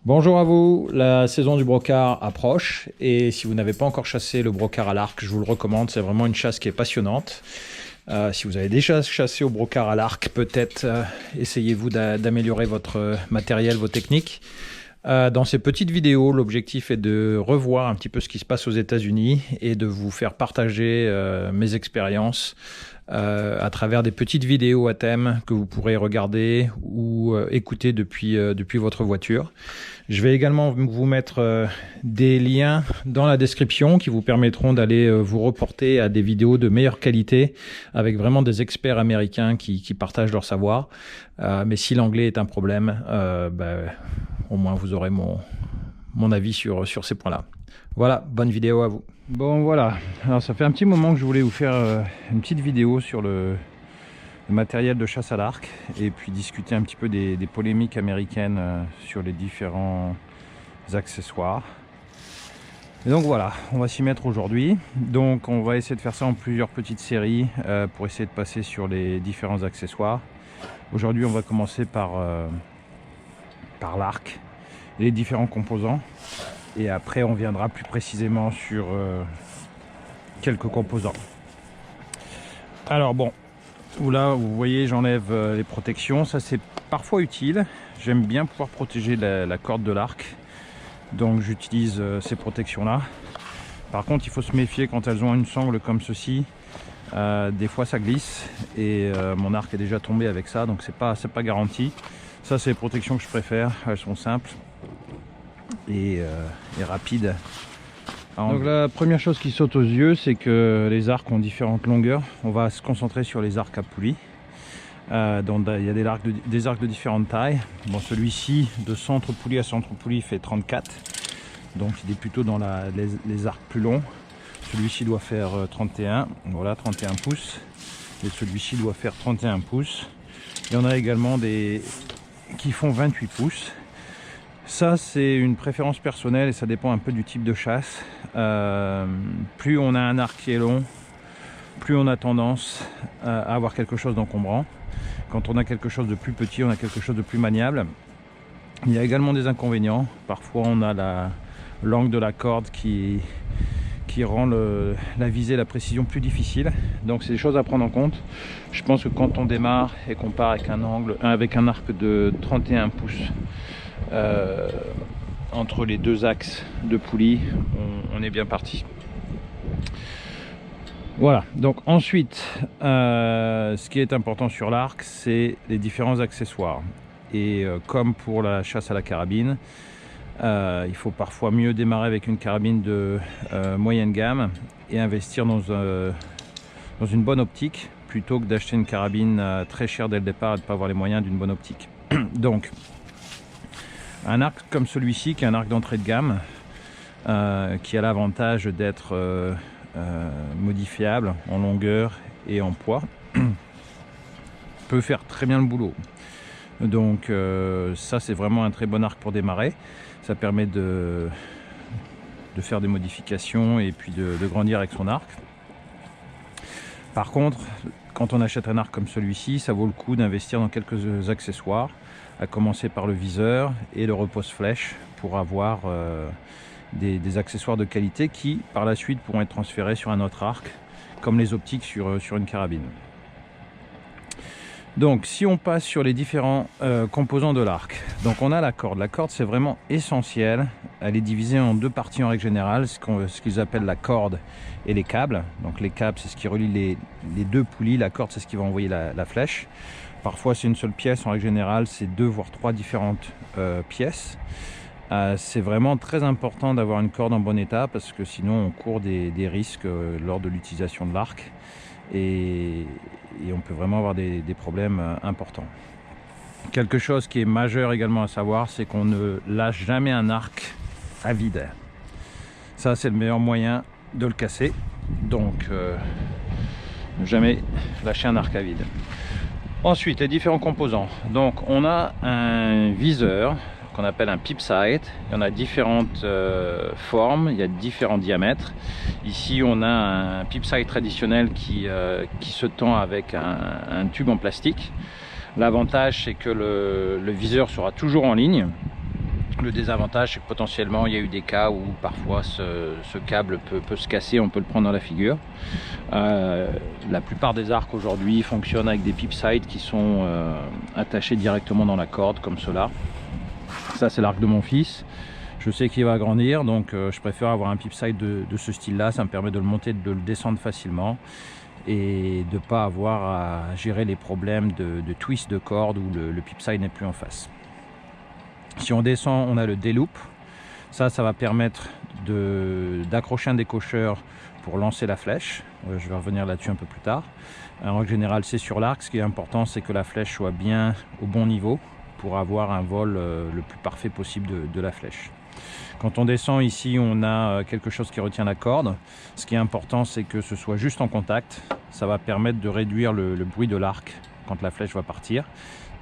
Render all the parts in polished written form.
Bonjour à vous, la saison du brocard approche et si vous n'avez pas encore chassé le brocard à l'arc, je vous le recommande, c'est vraiment une chasse qui est passionnante. Si vous avez déjà chassé au brocard à l'arc, peut-être essayez-vous d'améliorer votre matériel, vos techniques. Dans ces petites vidéos, l'objectif est de revoir un petit peu ce qui se passe aux États-Unis et de vous faire partager mes expériences à travers des petites vidéos à thème que vous pourrez regarder ou écouter depuis votre voiture. Je vais également vous mettre des liens dans la description qui vous permettront d'aller vous reporter à des vidéos de meilleure qualité avec vraiment des experts américains qui partagent leur savoir. Mais si l'anglais est un problème, au moins vous aurez mon avis sur ces points-là. Voilà, bonne vidéo à vous. Bon voilà, alors ça fait un petit moment que je voulais vous faire une petite vidéo sur le matériel de chasse à l'arc et puis discuter un petit peu des polémiques américaines sur les différents accessoires. Et donc voilà, on va s'y mettre aujourd'hui. Donc on va essayer de faire ça en plusieurs petites séries pour essayer de passer sur les différents accessoires. Aujourd'hui on va commencer par l'arc et les différents composants. Et après on viendra plus précisément sur quelques composants. Alors bon, là vous voyez j'enlève les protections, ça c'est parfois utile. J'aime bien pouvoir protéger la corde de l'arc, donc j'utilise ces protections là. Par contre il faut se méfier quand elles ont une sangle comme ceci, des fois ça glisse et mon arc est déjà tombé avec ça, donc c'est pas garanti. Ça c'est les protections que je préfère, elles sont simples et rapides. Donc la première chose qui saute aux yeux, c'est que les arcs ont différentes longueurs. On va se concentrer sur les arcs à poulie. Donc il y a des arcs de différentes tailles. Bon, celui-ci de centre poulie à centre poulie fait 34, donc il est plutôt dans les arcs plus longs. Celui-ci doit faire 31, voilà 31 pouces, et celui-ci doit faire 31 pouces. Il y en a également des qui font 28 pouces. Ça c'est une préférence personnelle et ça dépend un peu du type de chasse. Plus on a un arc qui est long, plus on a tendance à avoir quelque chose d'encombrant. Quand on a quelque chose de plus petit, on a quelque chose de plus maniable. Il y a également des inconvénients. Parfois on a l'angle de la corde qui rend la visée, la précision plus difficile. Donc c'est des choses à prendre en compte. Je pense que quand on démarre et qu'on part avec un arc de 31 pouces entre les deux axes de poulie, on est bien parti. Voilà, donc ensuite ce qui est important sur l'arc, c'est les différents accessoires. Et comme pour la chasse à la carabine, il faut parfois mieux démarrer avec une carabine de moyenne gamme et investir dans une bonne optique plutôt que d'acheter une carabine très chère dès le départ et de ne pas avoir les moyens d'une bonne optique. Donc un arc comme celui-ci, qui est un arc d'entrée de gamme, qui a l'avantage d'être modifiable en longueur et en poids, peut faire très bien le boulot. Donc ça c'est vraiment un très bon arc pour démarrer. Ça permet de faire des modifications et puis de grandir avec son arc. Par contre, quand on achète un arc comme celui-ci, ça vaut le coup d'investir dans quelques accessoires, à commencer par le viseur et le repose-flèche pour avoir des accessoires de qualité qui par la suite pourront être transférés sur un autre arc, comme les optiques sur une carabine. Donc si on passe sur les différents composants de l'arc, donc on a la corde. La corde c'est vraiment essentiel. Elle est divisée en deux parties en règle générale, ce qu'ils appellent la corde et les câbles. Donc les câbles c'est ce qui relie les deux poulies, la corde c'est ce qui va envoyer la flèche. Parfois c'est une seule pièce, en règle générale c'est deux voire trois différentes pièces. C'est vraiment très important d'avoir une corde en bon état parce que sinon on court des risques lors de l'utilisation de l'arc. Et on peut vraiment avoir des problèmes importants. Quelque chose qui est majeur également à savoir, c'est qu'on ne lâche jamais un arc à vide. Ça c'est le meilleur moyen de le casser, donc ne jamais lâcher un arc à vide. Ensuite les différents composants, donc on a un viseur qu'on appelle un peep sight. Il y en a différentes formes, il y a différents diamètres. Ici on a un peep sight traditionnel qui se tend avec un tube en plastique. L'avantage c'est que le viseur sera toujours en ligne. Le désavantage, c'est que potentiellement il y a eu des cas où parfois ce câble peut se casser, on peut le prendre dans la figure. La plupart des arcs aujourd'hui fonctionnent avec des pipsides qui sont attachés directement dans la corde comme cela. Ça c'est l'arc de mon fils. Je sais qu'il va grandir, donc je préfère avoir un pipside de ce style là. Ça me permet de le monter, de le descendre facilement et de ne pas avoir à gérer les problèmes de twist de corde où le pipside n'est plus en face. Si on descend, on a le D-loop. Ça va permettre d'accrocher un décocheur pour lancer la flèche. Je vais revenir là-dessus un peu plus tard. En règle générale, c'est sur l'arc. Ce qui est important, c'est que la flèche soit bien au bon niveau pour avoir un vol le plus parfait possible de la flèche. Quand on descend ici, on a quelque chose qui retient la corde. Ce qui est important, c'est que ce soit juste en contact. Ça va permettre de réduire le bruit de l'arc quand la flèche va partir.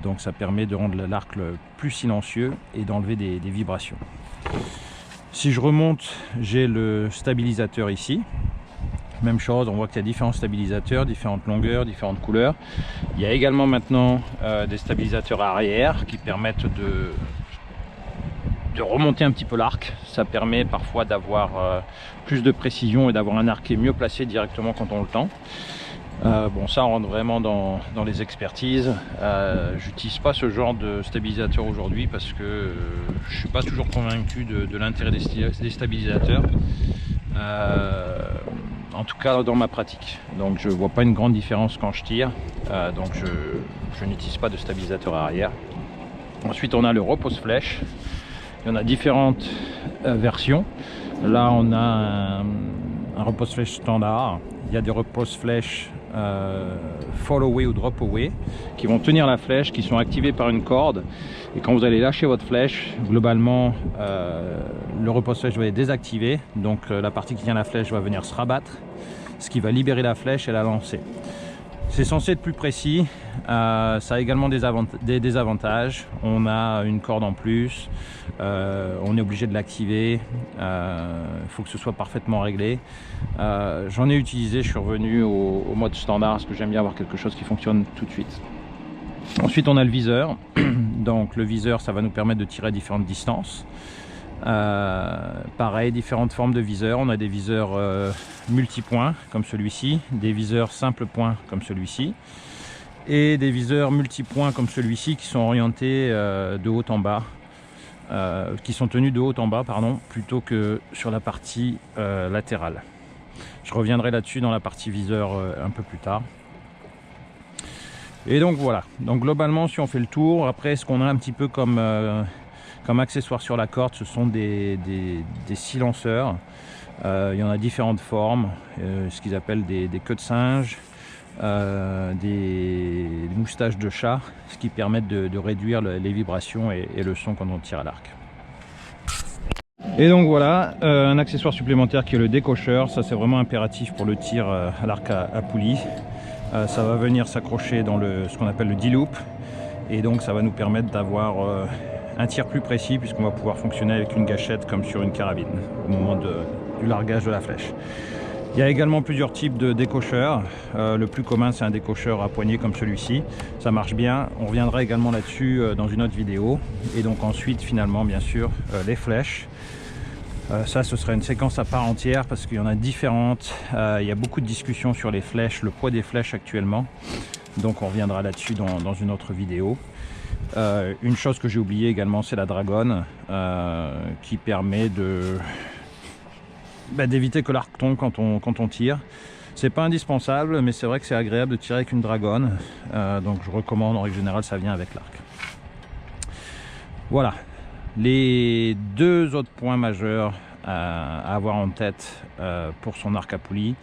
Donc ça permet de rendre l'arc plus silencieux et d'enlever des vibrations. Si je remonte, j'ai le stabilisateur ici. Même chose, on voit qu'il y a différents stabilisateurs, différentes longueurs, différentes couleurs. Il y a également maintenant des stabilisateurs arrière qui permettent de remonter un petit peu l'arc. Ça permet parfois d'avoir plus de précision et d'avoir un arc qui est mieux placé directement quand on le tend. Bon, ça on rentre vraiment dans les expertises. J'utilise pas ce genre de stabilisateur aujourd'hui parce que je suis pas toujours convaincu de l'intérêt des stabilisateurs, en tout cas dans ma pratique. Donc je vois pas une grande différence quand je tire, donc je n'utilise pas de stabilisateur arrière. Ensuite on a le repose flèche. Il y en a différentes versions. Là on a un repose flèche standard. Il y a des repose flèches fall away ou drop away qui vont tenir la flèche, qui sont activés par une corde, et quand vous allez lâcher votre flèche, globalement le repose flèche va être désactivé, donc la partie qui tient la flèche va venir se rabattre, ce qui va libérer la flèche et la lancer. C'est censé être plus précis. Ça a également des désavantages. On a une corde en plus, on est obligé de l'activer, il faut que ce soit parfaitement réglé. J'en ai utilisé, je suis revenu au mode standard parce que j'aime bien avoir quelque chose qui fonctionne tout de suite. Ensuite on a le viseur. Donc le viseur, ça va nous permettre de tirer à différentes distances. Pareil, différentes formes de viseurs. On a des viseurs multipoints comme celui-ci, des viseurs simple point comme celui-ci, et des viseurs multipoints comme celui-ci qui sont orientés de haut en bas, qui sont tenus de haut en bas, pardon, plutôt que sur la partie latérale. Je reviendrai là-dessus dans la partie viseur un peu plus tard. Et donc voilà, donc globalement si on fait le tour, après ce qu'on a un petit peu comme accessoire sur la corde, ce sont des silenceurs. Il y en a différentes formes, ce qu'ils appellent des queues de singe, des moustaches de chat, ce qui permettent de réduire les vibrations et le son quand on tire à l'arc. Et donc voilà, un accessoire supplémentaire qui est le décocheur. Ça c'est vraiment impératif pour le tir à l'arc à poulie. Ça va venir s'accrocher dans ce qu'on appelle le D-loop, et donc ça va nous permettre d'avoir un tir plus précis, puisqu'on va pouvoir fonctionner avec une gâchette comme sur une carabine au moment du largage de la flèche. Il y a également plusieurs types de décocheurs. Le plus commun, c'est un décocheur à poignée comme celui-ci. Ça marche bien. On reviendra également là-dessus dans une autre vidéo. Et donc ensuite, finalement, bien sûr, les flèches. Ça, ce serait une séquence à part entière parce qu'il y en a différentes. Il y a beaucoup de discussions sur les flèches, le poids des flèches actuellement. Donc on reviendra là-dessus dans une autre vidéo. Une chose que j'ai oublié également, c'est la dragonne, qui permet d'éviter que l'arc tombe quand on tire. C'est pas indispensable, mais c'est vrai que c'est agréable de tirer avec une dragonne, donc je recommande. En règle générale, ça vient avec l'arc. Voilà les deux autres points majeurs à avoir en tête pour son arc à poulie.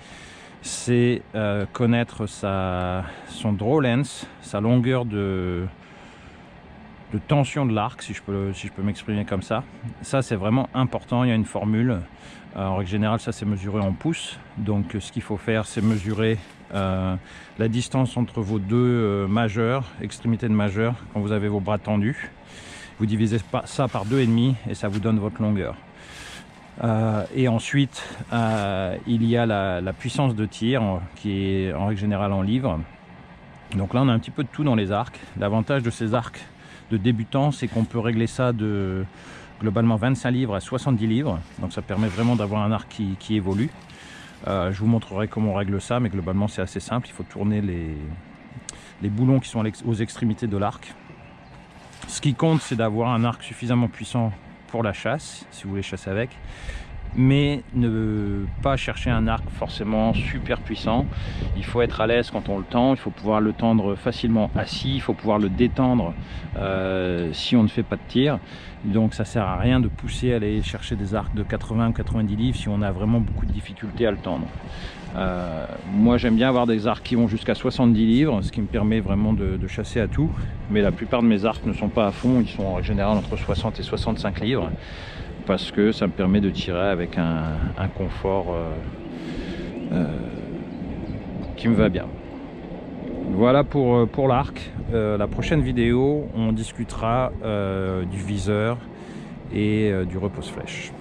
C'est connaître son draw length, sa longueur de tension de l'arc, si je peux m'exprimer comme ça. Ça c'est vraiment important. Il y a une formule. En règle générale, ça c'est mesuré en pouces. Donc ce qu'il faut faire, c'est mesurer la distance entre vos deux majeurs, extrémités de majeur, quand vous avez vos bras tendus. Vous divisez ça par 2,5 et ça vous donne votre longueur. Et ensuite, il y a la puissance de tir qui est en règle générale en livres. Donc là, on a un petit peu de tout dans les arcs. L'avantage de ces arcs de débutants, c'est qu'on peut régler ça globalement 25 livres à 70 livres. Donc ça permet vraiment d'avoir un arc qui évolue. Je vous montrerai comment on règle ça, mais globalement c'est assez simple. Il faut tourner les boulons qui sont aux extrémités de l'arc. Ce qui compte, c'est d'avoir un arc suffisamment puissant pour la chasse, si vous voulez chasser avec, mais ne pas chercher un arc forcément super puissant. Il faut être à l'aise quand on le tend, il faut pouvoir le tendre facilement assis, il faut pouvoir le détendre si on ne fait pas de tir. Donc ça sert à rien de pousser à aller chercher des arcs de 80 ou 90 livres si on a vraiment beaucoup de difficultés à le tendre. Moi j'aime bien avoir des arcs qui vont jusqu'à 70 livres, ce qui me permet vraiment de chasser à tout, mais la plupart de mes arcs ne sont pas à fond, ils sont en général entre 60 et 65 livres, parce que ça me permet de tirer avec un confort qui me va bien. Voilà pour l'arc. La prochaine vidéo, on discutera du viseur et du repose-flèche.